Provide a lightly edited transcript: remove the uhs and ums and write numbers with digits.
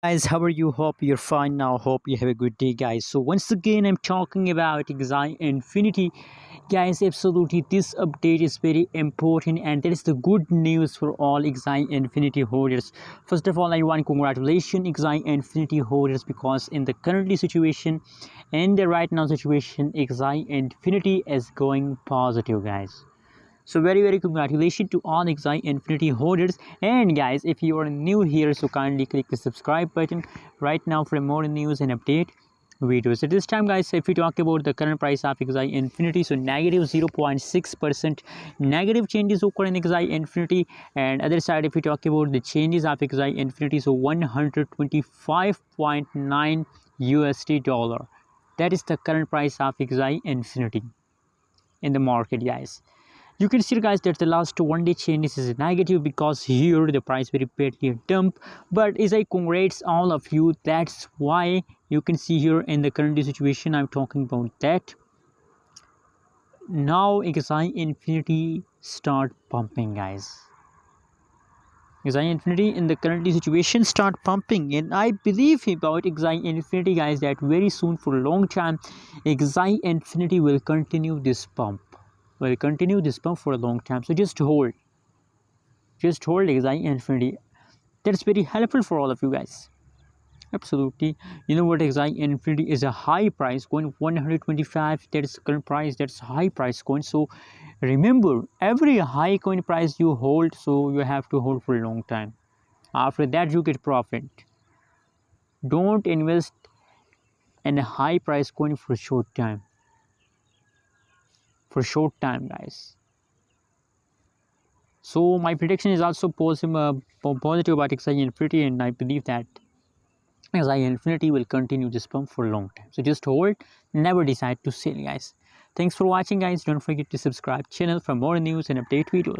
Guys, how are you? Hope you're fine now. Hope you have a good day, guys. So once again, I'm talking about Axie Infinity. Guys, absolutely, this update is very important, and that is the good news for all Axie Infinity holders. First of all, I want to congratulate Axie Infinity holders, because in the currently situation and the right now situation, Axie Infinity is going positive, guys. So very congratulations to all Axie Infinity holders. And guys, if you are new here, so kindly click the subscribe button right now for more news and update videos. At this time, guys, if we talk about the current price of Axie Infinity, so negative 0.6% negative changes occur in Axie Infinity. And other side, if we talk about the changes of Axie Infinity, so 125.9 USD dollar. That is the current price of Axie Infinity in the market, guys. You can see, guys, that the last 1 day changes is negative, because here the price very badly dump. But as I congrats all of you, that's why you can see here in the current situation I'm talking about that now Axie Infinity start pumping, guys. Axie Infinity in the currently situation start pumping, and I believe about Axie Infinity, guys, that very soon for a long time Axie Infinity will continue this pump for a long time. So just hold Axie Infinity. That's very helpful for all of you guys. Absolutely. You know what, Axie Infinity is a high price coin, 125. That is current price. That's high price coin. So remember, every high coin price you hold, so you have to hold for a long time. After that, you get profit. Don't invest in a high price coin for a short time. Guys. So my prediction is also positive about Axie Infinity, and I believe that Axie Infinity will continue this pump for a long time. So just hold, never decide to sell, guys. Thanks for watching, guys. Don't forget to subscribe channel for more news and update videos.